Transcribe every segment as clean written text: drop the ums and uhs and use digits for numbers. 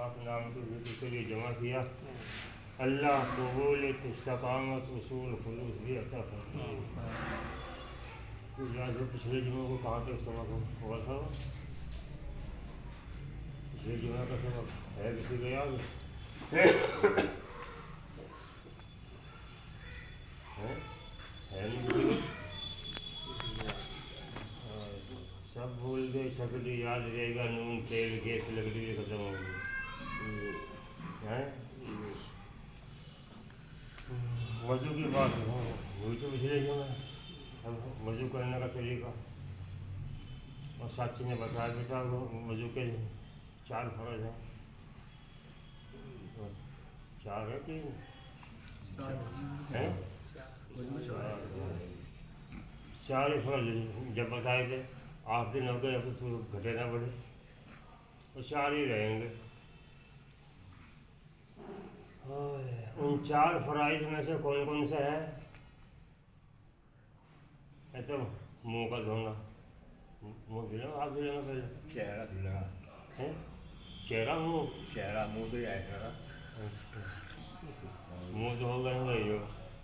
पाक नाम के जिक्र के लिए जमा किया। अल्लाह कबूलियत, इस्तिकामत, उसूल, खुलूस भी अता फरमाए। तो याद हो पिछले जुम्मे को कहाँ तक सबक हुआ था? पिछले जुम्मे का सबक है किसी को याद? है नहीं किसी को? सब भूल गए, शक्ल याद रहेगा, नून तेल गैस लकड़ी भी खत्म हो गई। हैं वज़ू की बात हुई तो पिछले जुम्मे। अब वज़ू करने का तरीका और साथी ने बताया भी था वज़ू के 4 फ़र्ज़ हैं। 4 है 3 हैं? 4 ही फ़र्ज़ जब बताए थे। 8 दिन हो गए, अब तो घटे ना बढ़े, तो 4 ही रहेंगे। उन 4 फ़राइज़ में से कौन कौन से हैं? है तो मुँह का धोना, मुँह धुलना, हाथ धुलना पहले, चेहरा धुलना है चेहरा मुँह मुँह तो जाएगा। मुँह तो होगा ना भाई,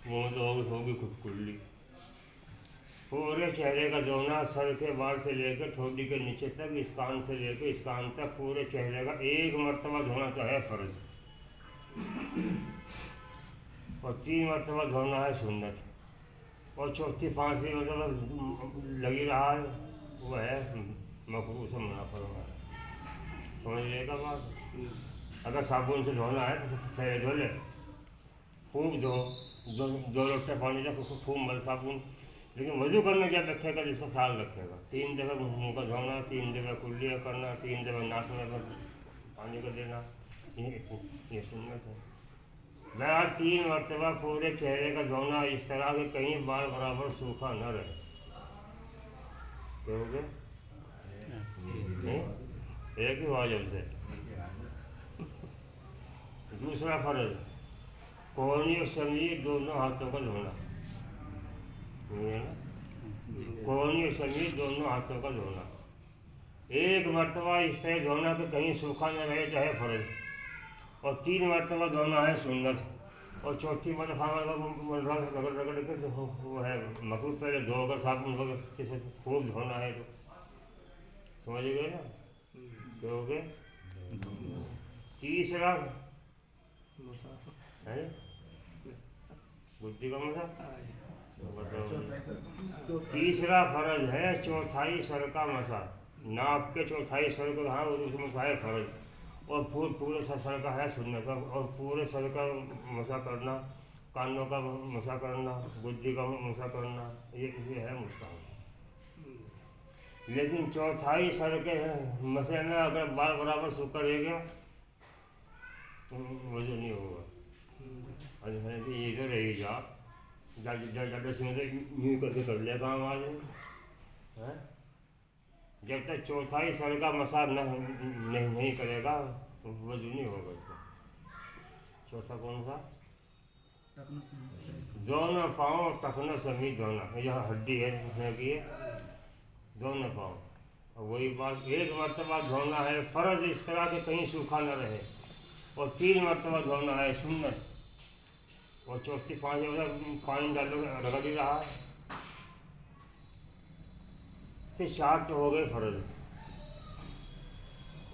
मुँह तो होगी खुली। पूरे चेहरे का धोना, सर के बाल से लेकर ठोडी के नीचे तक, इस कान से लेकर इस कान तक पूरे चेहरे का 1 मरतबा धोना तो है फ़र्ज़, और 3 मरतबा धोना है सुन्नत, और चौथी 5वीं मतलब लगी रहा है वो है मकरूह से मना फरमा है। समझ लेगा बात? अगर साबुन से धोना है तो पहले धो ले, खूब धो, 2 लोटे पानी तक खूब मल साबुन। लेकिन वज़ू करने क्या रखेगा जिसका ख्याल रखेगा, 3 दफ़ा मुँह का धोना, 3 दफ़ा कुल्लिया करना, 3 दफ़ा नाक में पानी को देना, ये सुन्नत है। बहर 3 मरतबा पूरे चेहरे का धोना, इस तरह के कहीं बाल बराबर सूखा न रहे। क्या हो गया? एक ही वाजिब से। दूसरा फ़र्ज़ कोहनी और समीर दोनों हाथों का धोना, है ना? कोहनी और समीर दोनों हाथों का धोना 1 मरतबा इस तरह धोना कि कहीं सूखा न रहे, चाहे फ़र्ज़, और 3 मरतबा धोना है सुन्नत, और चौथी मरतबा रगड़ के वो है मकरूह। पहले धो अगर साबुन वगैरह से खूब धोना है तो समझ गए ना? क्या हो गए? तीसरा है बुद्धि का मसा। तीसरा फ़र्ज़ है चौथाई सर का मसा, नाक के चौथाई सर को, हाँ उसमें है फ़र्ज़, और पूरे सर का है सुन्नत, और पूरे सर का मसा करना, कानों का मसा करना, बुद्धि का मसा करना, ये है मुस्ताहब। लेकिन चौथाई सर के मसे में अगर बाल बराबर सूखा रह गया तो वज़ू नहीं होगा। ये तो रही ज़्यादा सुनते यूँ करके कर लिया काम आज है। जब तक चौथाई सर का मसा नहीं करेगा तो वज़ू नहीं होगा इसका। चौथा कौन सा? दोनों पाँव टखना समीत धोना, यह हड्डी है जिसमें की दोनों पाँव, और वही बात 1 मरतबा धोना है फ़र्ज़, इस तरह के कहीं सूखा न रहे, और 3 मरतबा धोना है सुन्नत, और चौथी 5 पानी डालो रगड़ ही रहा है, तो 4 तो हो गए फ़र्ज़।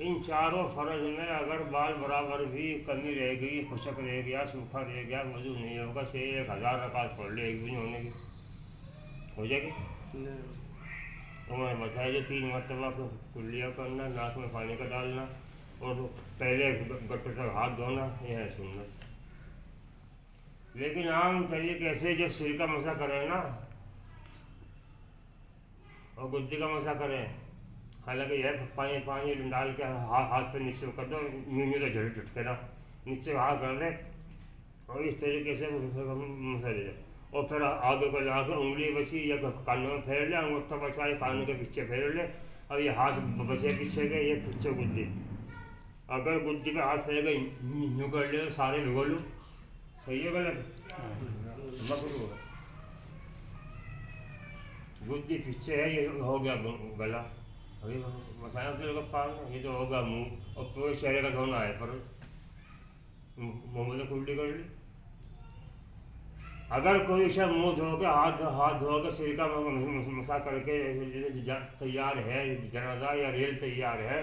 इन चारों फ़र्ज़ में अगर बाल बराबर भी कमी रह गई, खुशक रह गया, सूखा रह गया, वज़ू नहीं होगा। से 1000 रकात पढ़ ले, एक भी नहीं होने की हो जाएगी। तो मैं बताया जो 3 मरतबा को कुल्लिया करना, नाक में पानी का डालना, और पहले गट्टे तक हाथ धोना, यह है सुन्नत। लेकिन आम तरीके से जो सिर का मसा करें ना और गुद्दी का मसा करें, हालांकि यह पानी डाल के हाथ पे नीचे कर दो, यूँ तो झटके ना नीचे हाथ कर दे, और इस तरीके से मसा दे दो, और फिर आगे को ला कर उंगली बची या कानों में फेर ले, अंगूठा बचा कानों के पीछे फेर ले, और ये हाथ बचे पीछे के, ये पीछे गुद्दी। अगर गुद्दी पे हाथ फेर गए यूँ कर ले, सारे भिगो लूँ, सही है गलत? मकरूह। गुद्दी पीछे है, ये हो गया गला, ابھی بتایا عبد الغفار نے یہ تو ہوگا منہ اور پورے چہرے کا دھونا ہے پر منہ میں کلٹی کر لی. اگر کوئی شخص منہ دھو کے ہاتھ دھو کے سرکہ مسا کر کے تیار ہے جنازہ یا ریل تیار ہے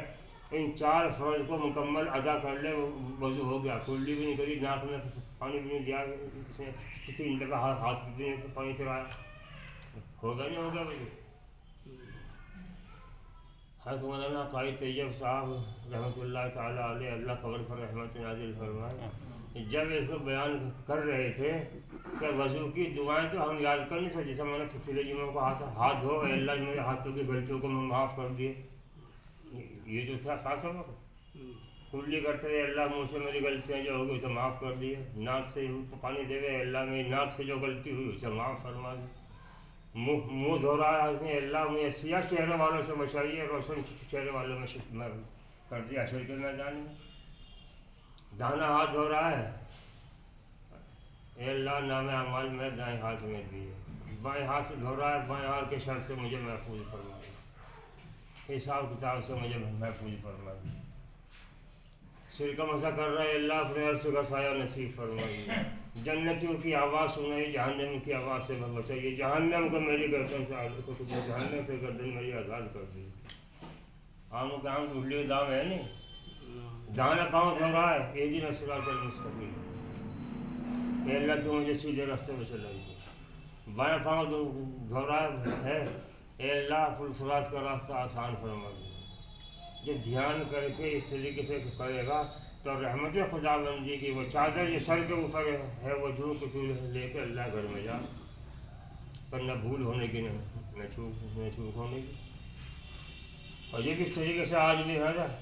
ان 4 فرض کو مکمل ادا کر لے وضو ہو گیا. کلڈی بھی نہیں کری, ناک میں پانی بھی نہیں دیا, 3 دفعہ ہاتھ بھی پانی چڑھایا, ہوگا نہیں ہوگا وضو. حضرت مولانا قائد طیب صاحب رحمۃ اللہ تعالیٰ علیہ اللہ قبر پر رحمت نازل فرمائے جب اس کو بیان کر رہے تھے کہ وضو کی دعائیں تو ہم یاد کر نہیں سکتے. جیسے میں نے پچھلے جمعوں کو ہاتھ دھو اللہ میرے ہاتھوں کی غلطیوں کو معاف کر دیے, یہ جو تھا خاص سبق. کلی کرتے رہے اللہ منہ سے میری غلطیاں جو ہوگی اسے معاف کر دیے, ناک سے پانی دے گئے اللہ میری ناک سے جو غلطی ہوئی اسے معاف فرما دی. منہ دھو رہا ہے اللہ مجھے سیاہ چہرے والوں سے بچائیے, روشن چہرے والوں میں کر دیا حشر کے میدان میں. دانا ہاتھ دھو رہا ہے اے اللہ نام اعمال میں دائیں ہاتھ میں دیے, بائیں ہاتھ سے دھو رہا ہے بائیں ہاتھ کے شر سے مجھے محفوظ فرما دی, حساب کتاب سے مجھے محفوظ فرما دی. سر کا مسا کر رہا ہے اللہ اپنے عرش کا سایہ نصیب فرمائیے. جنتیوں کی آواز سنائی جہنم کی آواز سے بچائیے. جہنم کو میری گردن سے جہنم سے گردن میری آزاد کر دی. آم کا آم اڈلی دام ہے نہیں, دانا پاؤں دھو رہا ہے یہ دن صراط المستقیم, اے اللہ تو مجھے سیدھے راستے میں چلائیے. بائیں پاؤں دھو رہا ہے اے اللہ پرفراز کا راستہ آسان فرما دے. جب دھیان کر کے اس طریقے سے کرے گا تو رحمت خدا بندی کی وہ چادر جو سر کے اوپر ہے وہ جھوٹ کچھ لے کے اللہ گھر میں جا, پر نہ بھول ہونے کی نہ چوک ہونے کی. اور یہ کس طریقے سے آج بھی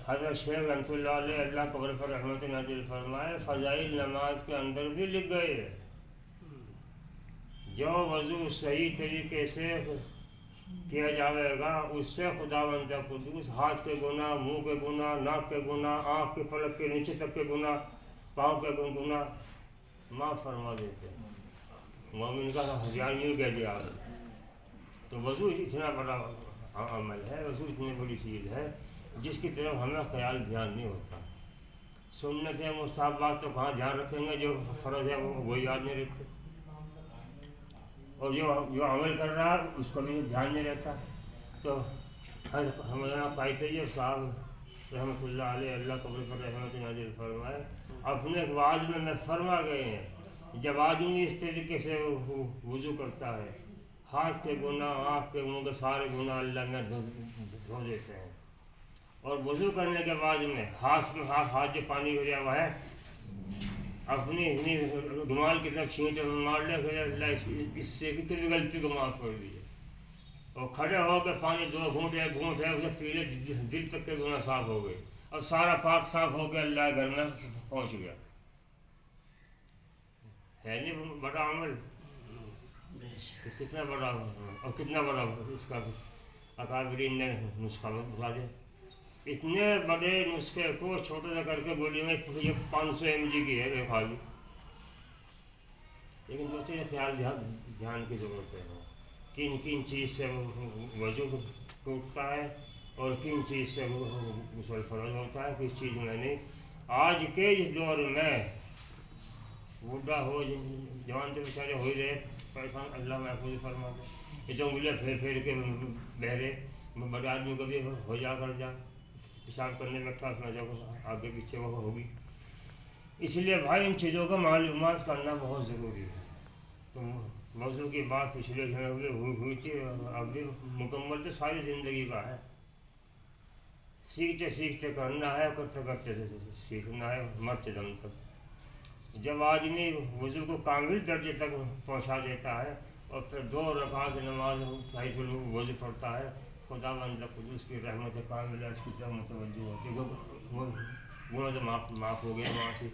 حضرت شیخ رحمۃ اللہ علیہ اللہ قبر پر رحمت نازل فرمائے فضائل نماز کے اندر بھی لکھ گئے جو وضو صحیح طریقے سے کیا جائے گا اس سے خداوند قدوس ہاتھ کے گناہ, منہ کے گناہ, ناک کے گناہ, آنکھ کے پلک کے نیچے تک کے گناہ, پاؤں کے گناہ معاف فرما دیتے ہیں. مومن کا دھیان یوں کہہ دیا. تو وضو اتنا بڑا عمل ہے, وضو اتنی بڑی چیز ہے جس کی طرف ہمیں خیال دھیان نہیں ہوتا. سنت مستحبات تو کہاں دھیان رکھیں گے, جو فرض ہے وہ یاد نہیں رکھتے, اور جو عمل کر رہا ہے اس کو بھی دھیان نہیں رہتا. تو ہمارا قائد طیب صاحب رحمۃ اللہ علیہ اللہ قبر پر رحمت نازل فرمائے اپنے واعظ میں فرما گئے ہیں جب آدمی اس طریقے سے وضو کرتا ہے ہاتھ کے گناہ, آنکھ کے منہ کے سارے گناہ اللہ میں دھو دیتے ہیں. اور وضو کرنے کے بعد میں ہاتھ جو پانی ہو گیا وہ ہے اپنی رومال کی طرف چھینٹ مار لے, پھر اللہ اس سے کتنی غلطی کو معاف کر دیے. اور کھڑے ہو کے پانی 2 گھونٹ 1 گھونٹ ہے اسے پی لے, دل تک کے گناہ صاف ہو گئے اور سارا پاک صاف ہو کے اللہ گھر میں پہنچ گیا. ہے نہیں بڑا عمل, کتنا بڑا اور کتنا بڑا اس کا اکابرین نے نسخہ بتا دیا. اتنے بڑے نسخے کو چھوٹے سے کر کے بولیں گے یہ 500 mg کی ہے خالی, لیکن دوستوں یہ خیال دھیان کی ضرورت ہے. کن چیز سے وضو ٹوٹتا ہے اور کن چیز سے غسل فرض ہوتا ہے, کس چیز میں نہیں. آج کے اس دور میں بوڑھا ہو جوان تو بیچارے ہو ہی رہے پریشان, اللہ محفوظ فرما دے. یہ تو انگلیاں پھیر کے بہرے بڑے آدمی کو بھی ہو جا کر جا پیشاب کرنے میں ٹھاس نہ جاؤ آگے پیچھے وہ ہوگی. اس لیے بھائی ان چیزوں کا معلومات کرنا بہت ضروری ہے. تو موضوع کی بات پچھلے ہوئی تھی, اب بھی مکمل تو ساری زندگی کا ہے. سیکھتے سیکھتے کرنا ہے, کرتے کرتے سیکھنا ہے مرتے دم تک. جب آدمی وضو کو کامل درجے تک پہنچا دیتا ہے اور پھر 2 رکعت نماز صحیح وضو پڑھتا ہے خداوند قدوس کی رحمت کامل اس کی طرف متوجہ ہوتی ہے, وہ گناہ سے معاف ہو گیا وہاں سے.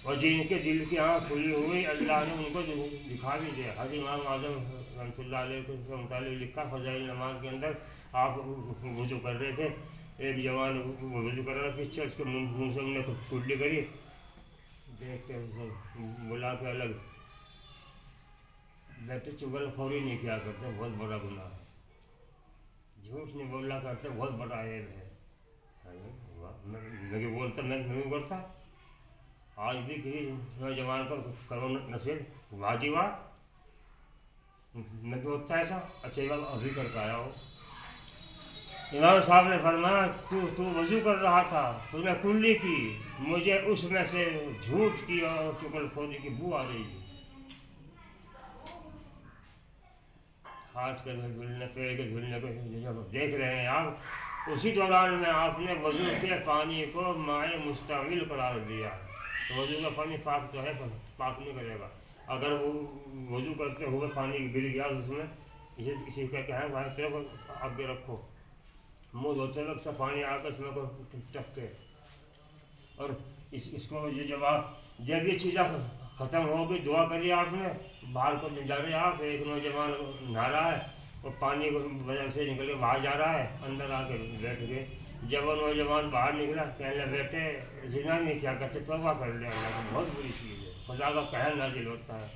اور جن کے دل کی آنکھ کھلی ہوئی اللہ نے ان کو دکھا بھی دیا. حضرت امام اعظم رحمۃ اللہ علیہ کے متعلق لکھا فضائل نماز کے اندر آپ وضو کر رہے تھے, ایک جوان وضو کر رہا پیچھے اس کے منہ سے انہوں نے کلڈی کری, دیکھ کے بلا کے الگ بیٹے چغل خوری نہیں کیا کرتے, بہت بڑا گناہ ہے. झूठ नहीं बोलना करते बहुत बड़ा ऐब है। अरे वाह, मैं बोलता, मैं नहीं बोलता। आज भी किसी नौजवान पर करो नसीहत, वाजी वाह, मैं होता है ऐसा। अच्छा, ये बात अभी करके आया हो। इमाम साहब ने फरमाया, तू वजू कर रहा था, तूने कुल्ली की, मुझे उसमें से झूठ की और चुगलखोरी की बू आ रही थी। हाथ के धुलने, पैर के धुलने को जब देख रहे हैं आप, उसी दौरान में आपने वजू के पानी को माए मुस्तमिल करार दिया। तो वजू का पानी पाक तो है, पर पाक नहीं करेगा। अगर वो वजू करते हुए पानी गिर गया उसमें, इसी का क्या है, भाई तरफ आगे रखो, मुँह धोते वक्त सब पानी आकर इसमें को टपके। और इसको जब ये चीज़ें ख़त्म हो गई, दुआ करिए आपने, बाहर को जा रहे आप, एक नौजवान नहा रहा है और पानी को वजह से निकल के बाहर जा रहा है, अंदर आके बैठ गए। जब वो नौजवान बाहर निकला, कहने बेटे जिना नहीं क्या करते, तौबा कर लिया, अल्लाह की बहुत बुरी चीज़ है, खुदा का कहर नाजिल होता है,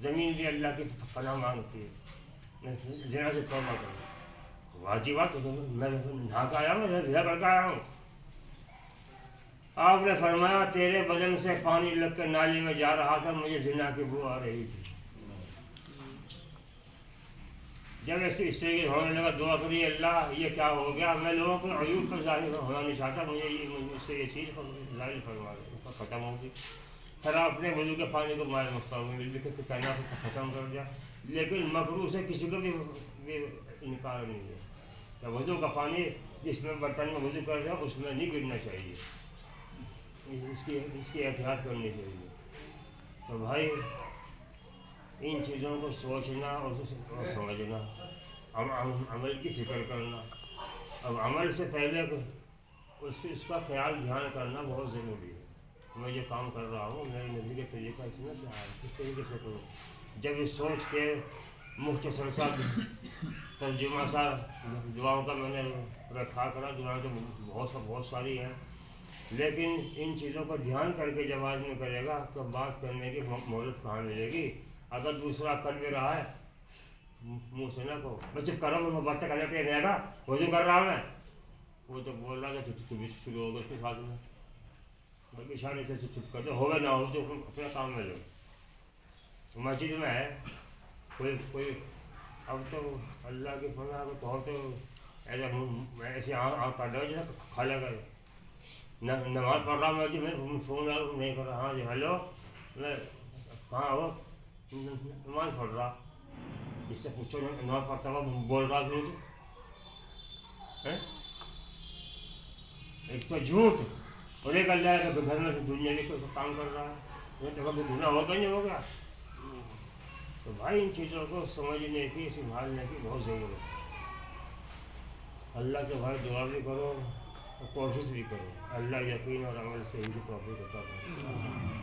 ज़मीन भी अल्लाह की पनाह मांगती है, जिना से तौबा करो। वाजिबात तो मैं नहा के आया हूँ, रिहा करके आया हूँ। आपने फरमाया, तेरे बदन से पानी लग कर नाली में जा रहा था, मुझे जिना की बू आ रही थी। जब ऐसी स्त्री होने लगा, दुआ करिए, अल्लाह ये क्या हो गया, मैं लोगों को अयूब पर जाहिर होना नहीं चाहता, मुझसे ये चीज़ जाहिर फरमा दे, ख़त्म होगी। फिर आपने वजू के पानी को मारे मुस्तमिल के कहना ख़त्म कर दिया। लेकिन मकरूह से किसी को भी इनकार नहीं है कि वजू का पानी जिसमें बर्तन में वजू कर रहे हो उसमें नहीं गिरना चाहिए, इसकी एहतियात करनी चाहिए। तो भाई, इन चीज़ों को सोचना और समझना, अमल की फिक्र करना, अब अमल से पहले उसका ख्याल ध्यान करना बहुत ज़रूरी है। मैं ये काम कर रहा हूँ, मेरे नबी के तरीका इसमें क्या है, किस तरीके से करूँ। जब ये सोच के मुख्तसर सा तर्जुमा सा दुआओं का मैंने रखा करा, दुआएं तो बहुत सारी हैं, लेकिन इन चीज़ों को ध्यान करके जब आदमी करेगा तो बात करने की मोहलत कहाँ मिलेगी। अगर दूसरा कर भी रहा है, मुँह से ना कहो, मैं चुप कर रहा हूँ, बातें करने पे रहेगा, वजू कर रहा हूँ मैं, वो तो बोल रहा है तो भी शुरू होगा उसके साथ में, बल्कि इशारे से चुप कर दो, होगा ना हो तो अपने काम में लो। मस्जिद में है कोई अब तो अल्लाह की फना को तो ऐसे आँख काट रहे जैसे खा लगा नमाज पढ़ रहा हूँ, मैं फ़ोन नहीं कर रहा, हाँ जी हेलो, मैं कहाँ हो, नमाज पढ़ रहा, इससे पूछो नमाज पढ़ता हुआ बोल रहा क्यों है। एक तो झूठ और एक अल्लाह के घर में दुनिया के कोई काम कर रहा है, तो कभी गुनाह होगा नहीं होगा। तो भाई, इन चीज़ों को समझने की, संभालने की बहुत ज़रूरत है। अल्लाह से भाई दुआ भी करो और कोशिश भी करो, अल्लाह यकीन और अमल से इनकी तौफीक देता है।